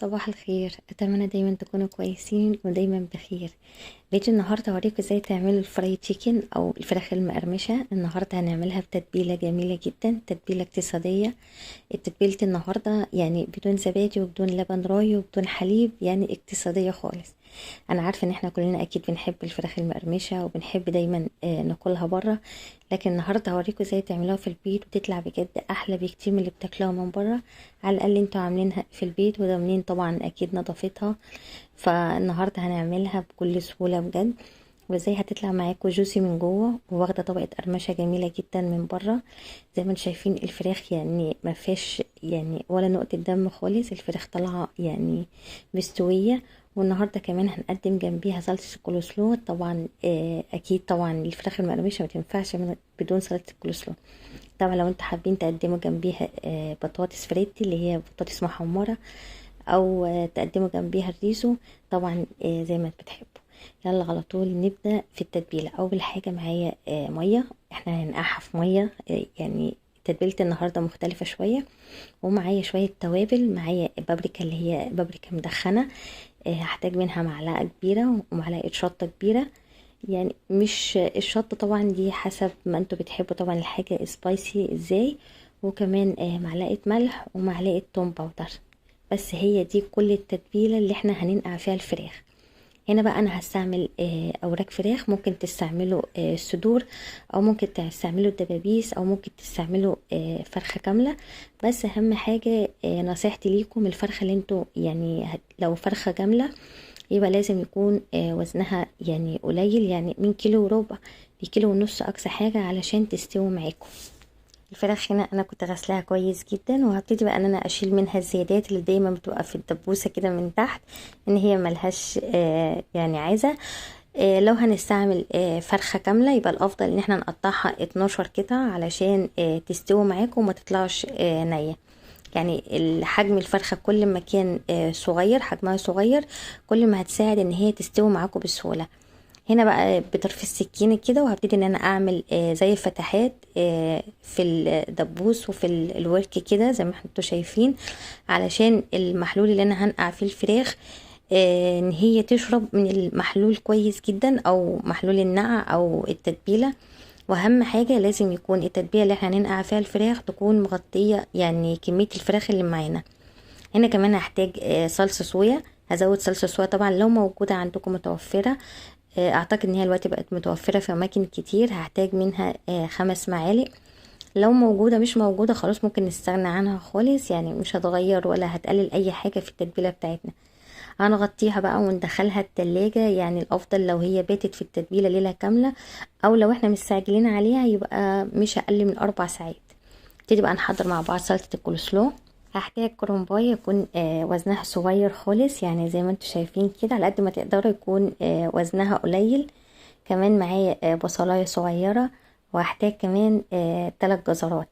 صباح الخير، اتمنى دايما تكونوا كويسين ودايما بخير. فيديو النهارده هوريكم ازاي تعملوا الفرايد تشيكن او الفراخ المقرمشه. النهارده هنعملها بتتبيله جميله جدا، تتبيله اقتصاديه. التتبيله النهارده يعني بدون زبادي وبدون لبن راي وبدون حليب، يعني اقتصاديه خالص. انا عارفه ان احنا كلنا اكيد بنحب الفراخ المقرمشه وبنحب دايما ناكلها بره، لكن النهارده هوريكم ازاي تعملوها في البيت وتطلع بجد احلى بكتير من اللي بتاكلوها من بره. على الاقل انتوا عاملينها في البيت وضامنين طبعا اكيد نظافتها. فالنهارده هنعملها بكل سهوله بجد، وازاي هتطلع معاكم جوسي من جوه وواخده طبقه قرمشه جميله جدا من بره. زي ما انتم شايفين الفراخ يعني ما فيش يعني ولا نقطه دم خالص، الفراخ طالعه يعني مستويه. والنهارده كمان هنقدم جنبيها صلصه الكولسلو. طبعا اكيد طبعا الفراخ المقرمشه ما تنفعش بدون صلصه الكولسلو. طبعا لو انتوا حابين تقدموا جنبيها بطاطس فريتي اللي هي بطاطس محمره، او تقدموا جنبيها الريزو، طبعا زي ما بتحبوا. يلا على طول نبدأ في التتبيلة. اول حاجة معايا مية، احنا هننقعها في مية يعني تتبيلة النهاردة مختلفة شوية. ومعايا شوية توابل، معايا بابريكا اللي هي بابريكا مدخنة، هحتاج منها معلقة كبيرة ومعلقة شطة كبيرة. يعني مش الشطة طبعا دي حسب ما انتوا بتحبوا طبعا الحاجة سبايسي ازاي. وكمان معلقة ملح ومعلقة توم باودر. بس هي دي كل التتبيلة اللي احنا هننقع فيها الفراخ. هنا بقى انا هستعمل اوراق فراخ، ممكن تستعملوا صدور، او ممكن تستعملوا الدبابيس، او ممكن تستعملوا فرخة كاملة. بس اهم حاجة نصيحتي ليكم الفرخة اللي انتوا يعني لو فرخة كاملة يبقى لازم يكون وزنها يعني قليل، يعني من كيلو وربع لكيلو ونص اقصى حاجة علشان تستوي معاكم. الفراخ هنا انا كنت غسلاها كويس جدا، وهبتدي بقى ان انا اشيل منها الزيادات اللي دايما بتبقى في الدبوسه كده من تحت، ان هي ملهاش يعني عايزه. لو هنستعمل فرخه كامله يبقى الافضل ان احنا نقطعها 12 قطعه علشان تستوي معاكم وما تطلعش نيه. يعني حجم الفرخه كل ما كان صغير، حجمها صغير، كل ما هتساعد ان هي تستوي معاكم بسهوله. هنا بقى بطرف السكينة كده، وهبتدي ان انا اعمل زي فتحات في الدبوس وفي الورك كده زي ما انتوا شايفين، علشان المحلول اللي انا هنقع فيه الفراخ ان هي تشرب من المحلول كويس جدا، او محلول النقع او التتبيلة. واهم حاجة لازم يكون التتبيلة اللي احنا هننقع فيها الفراخ تكون مغطية يعني كمية الفراخ اللي معانا. هنا كمان هحتاج صلصة صويا، هزود صلصة صويا طبعا لو موجودة عندكم متوفرة. اعتقد ان هي دلوقتي بقت متوفرة في اماكن كتير. هحتاج منها 5 معالق. لو موجودة مش موجودة خلاص ممكن نستغنى عنها خالص، يعني مش هتغير ولا هتقلل اي حاجة في التتبيلة بتاعتنا. هنغطيها بقى وندخلها التلاجة، يعني الافضل لو هي باتت في التتبيلة ليلة كاملة، او لو احنا مستعجلين عليها يبقى مش اقل من 4 ساعات. نبتدي بقى نحضر مع بعض سلطة الكولسلو. هحتاج كرومباية يكون وزنها صغير خالص، يعني زي ما انتوا شايفين كده على قد ما تقدروا يكون وزنها قليل. كمان معايا بصلاية صغيرة، وهحتاج كمان 3 جزرات.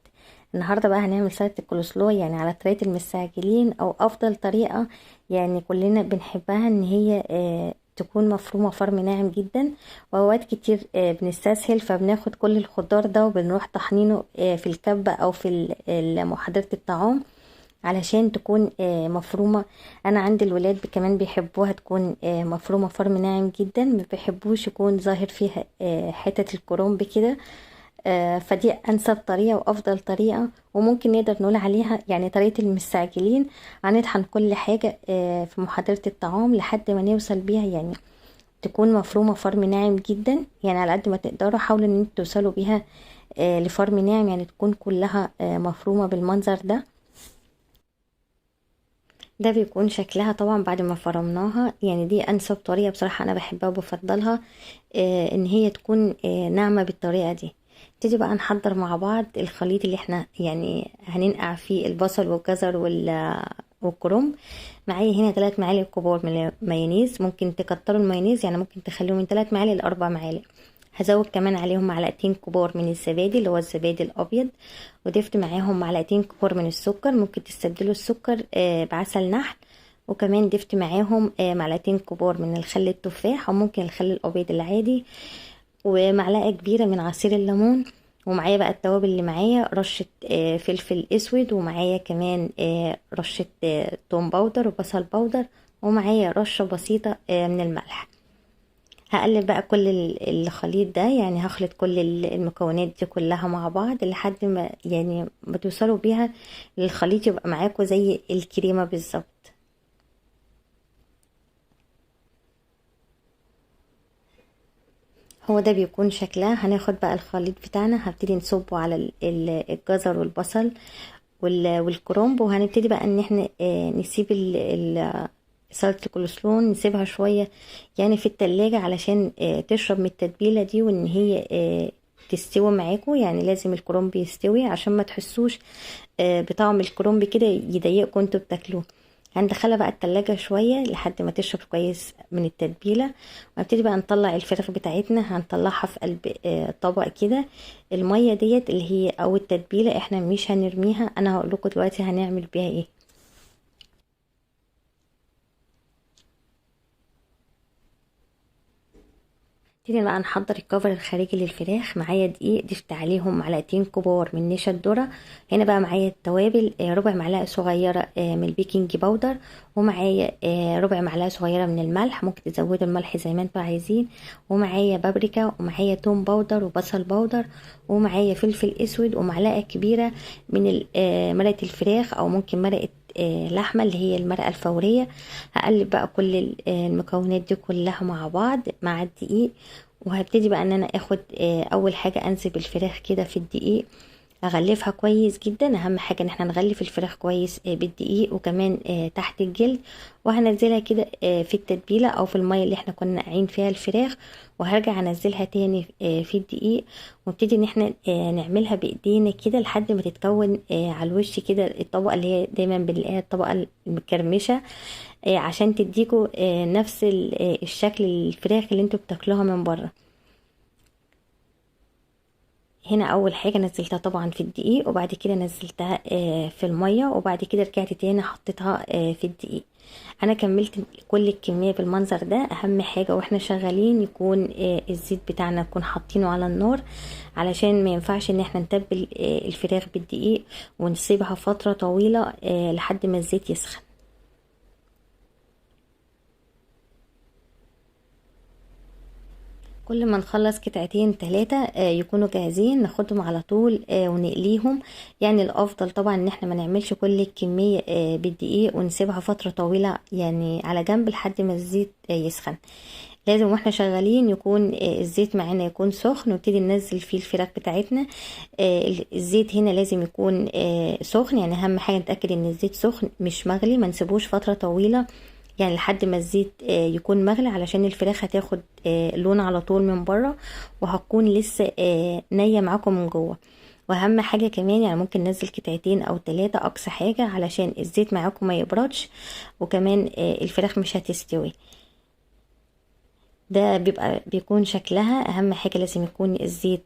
النهاردة بقى هنعمل سلطة الكولسلو يعني على طريقة المستعجلين، او افضل طريقة يعني كلنا بنحبها، ان هي تكون مفرومة فرم ناعم جدا. واوقات كتير بنستسهل فبناخد كل الخضار ده وبنروح طحنينه في الكبة او في محضرة الطعام علشان تكون مفرومة. انا عندي الولاد كمان بيحبوها تكون مفرومة فرم ناعم جدا، ما بيحبوش يكون ظاهر فيها حتة الكرنب كده. فدي انسب طريقة وافضل طريقة، وممكن نقدر نقول عليها يعني طريقة المستعجلين. هنطحن كل حاجة في محضرة الطعام لحد ما نوصل بيها يعني تكون مفرومة فرم ناعم جدا. يعني على قد ما تقدروا حاولوا ان انتوا توصلوا بيها لفرم ناعم، يعني تكون كلها مفرومة بالمنظر ده. ده بيكون شكلها طبعا بعد ما فرمناها، يعني دي انسب طريقة بصراحة انا بحبها وبفضلها ان هي تكون ناعمة بالطريقة دي. نبتدي بقى نحضر مع بعض الخليط اللي احنا يعني هننقع فيه البصل والجزر والكرنب. معايا هنا 3 معالق كبار من المايونيز، ممكن تكتروا المايونيز يعني ممكن تخلوه من 3 معالق ل4 معالق. هزود كمان عليهم معلقتين كبار من الزبادي اللي هو الزبادي الابيض، وضفت معاهم معلقتين كبار من السكر، ممكن تستبدلوا السكر بعسل نحل. وكمان ضفت معاهم معلقتين كبار من الخل التفاح او ممكن الخل الابيض العادي، ومعلقه كبيره من عصير الليمون. ومعايا بقى التوابل اللي معايا رشة فلفل اسود، ومعايا كمان رشة توم باودر وبصل باودر، ومعايا رشة بسيطة من الملح. هقلب بقى كل الخليط ده، يعني هخلط كل المكونات دي كلها مع بعض لحد ما يعني ما توصلوا بيها للخليط يبقى معاكم زي الكريمة بالظبط. هو ده بيكون شكلها. هناخد بقى الخليط بتاعنا، هبتدي نصبه على الجزر والبصل والكرنب، وهنبتدي بقى ان احنا نسيب سلطة الكولسلو نسيبها شوية يعني في التلاجة علشان تشرب من التتبيلة دي، وان هي تستوي معاكم. يعني لازم الكرنب يستوي عشان ما تحسوش بطعم الكرنب كده يضايقكم انتوا بتاكلوه. هندخلها بقى التلاجة شوية لحد ما تشرب كويس من التتبيلة، ونبتدي بقى نطلع الفراخ بتاعتنا. هنطلعها في قلب طبق كده. المية ديت اللي هي او التتبيلة احنا مش هنرميها، انا هقول لكم دلوقتي هنعمل بيها ايه. نبتدي بقى نحضر الكفر الخارجي للفراخ. معايا دقيق ضفت عليهم معلقتين كبار من نشا الذرة. هنا بقى معايا التوابل، ربع معلقه صغيره من البيكنج باودر، ومعايا ربع معلقه صغيره من الملح، ممكن تزودوا الملح زي ما انتوا عايزين، ومعايا بابريكا، ومعايا توم باودر وبصل باودر، ومعايا فلفل اسود، ومعلقه كبيره من مرقه الفراخ او ممكن مرقه لحمه اللي هي المرقه الفوريه. هقلب بقى كل المكونات دي كلها مع بعض مع الدقيق. وهبتدي بقى ان انا اخد اول حاجه انزل الفراخ كده في الدقيق، اغلفها كويس جدا. اهم حاجه ان احنا نغلف الفراخ كويس بالدقيق، وكمان تحت الجلد. وهنزلها كده في التتبيله او في الميه اللي احنا كنا ناقعين فيها الفراخ، وهرجع انزلها تاني في الدقيق. وابتدي ان احنا نعملها بايدينا كده لحد ما تتكون على الوش كده الطبقه اللي هي دايما بنلاقيها الطبقه المكرمشه، عشان تديكوا نفس الشكل الفراخ اللي انتوا بتاكلوها من بره. هنا اول حاجه نزلتها طبعا في الدقيق، وبعد كده نزلتها في الميه، وبعد كده رجعت تاني حطيتها في الدقيق. انا كملت كل الكميه بالمنظر ده. اهم حاجه واحنا شغالين يكون الزيت بتاعنا نكون حاطينه على النار، علشان ما ينفعش ان احنا نتبل الفراخ بالدقيق ونسيبها فتره طويله لحد ما الزيت يسخن. كل ما نخلص قطعتين 3 يكونوا جاهزين، ناخدهم على طول ونقليهم. يعني الافضل طبعا ان احنا ما نعملش كل الكمية بالدقيق ونسيبها فترة طويلة يعني على جنب لحد ما الزيت يسخن. لازم واحنا شغالين يكون الزيت معانا يكون سخن، ونبتدي ننزل فيه الفراخ بتاعتنا. الزيت هنا لازم يكون سخن، يعني اهم حاجة نتأكد ان الزيت سخن مش مغلي. ما نسيبوش فترة طويلة يعني لحد ما الزيت يكون مغلي، علشان الفراخ هتاخد لون على طول من بره، وهتكون لسه نية معاكم من جوه. واهم حاجة كمان يعني ممكن ننزل قطعتين او 3 اقصى حاجة علشان الزيت معاكم ما يبردش، وكمان الفراخ مش هتستوي. ده بيكون شكلها. اهم حاجة لازم يكون الزيت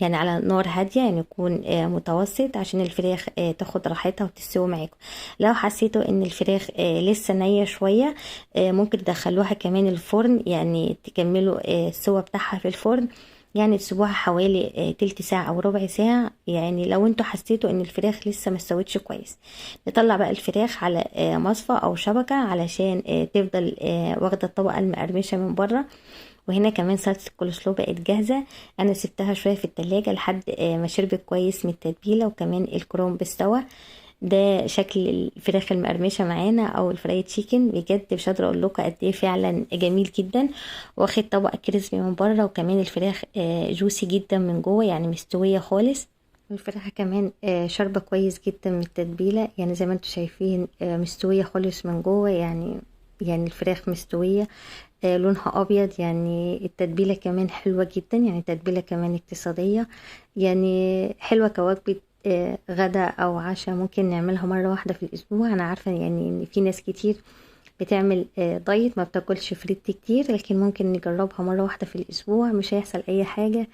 يعني على نار هادية، يعني يكون متوسط عشان الفراخ تاخد راحتها وتستوي معاكم. لو حسيتوا ان الفراخ لسه نية شوية ممكن تدخلوها كمان الفرن، يعني تكملوا السوا بتاعها في الفرن، يعني تسيبوها حوالي تلت ساعة او ربع ساعة. يعني لو انتوا حسيتوا ان الفراخ لسه ما استوتش كويس، نطلع بقى الفراخ على مصفى او شبكة علشان تفضل واخدة الطبقة المقرمشة من بره. وهنا كمان سلطة الكولسلو بقت جاهزة. انا سبتها شوية في التلاجة لحد ما شربت كويس من التتبيلة، وكمان الكرومب استوى. ده شكل الفراخ المقرمشه معانا او الفرايد تشيكن. بجد مش قادره اقول لكم قد ايه فعلا جميل جدا، واخد طبق كريسبي من بره، وكمان الفراخ جوسي جدا من جوه يعني مستويه خالص. والفراخ كمان شاربه كويس جدا من التتبيله، يعني زي ما انتم شايفين مستويه خالص من جوه. يعني الفراخ مستويه لونها ابيض. يعني التتبيله كمان حلوه جدا، يعني تتبيله كمان اقتصاديه، يعني حلوه كوجبه غدا او عشاء. ممكن نعملها مره واحده في الاسبوع. انا عارفه يعني ان في ناس كتير بتعمل دايت، ما بتاكلش فريت كتير، لكن ممكن نجربها مرة واحدة في الاسبوع، مش هيحصل اي حاجة.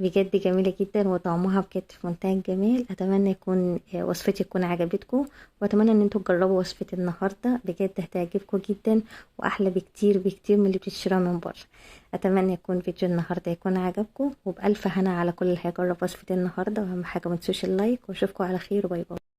بجد جميلة جدا وطعمها بجد في منتهى الجمال. اتمنى يكون وصفتي تكون عجبتكم، واتمنى ان انتوا تجربوا وصفة النهاردة، بجد هتعجبكم جدا واحلى بكتير بكتير من اللي بتشتريها من بره. اتمنى يكون فيديو النهارده يكون عجبكم، وبألف هنا على كل اللي هيجرب وصفة النهارده، واهم حاجة ما تنسوش اللايك، واشوفكم على خير، باي باي.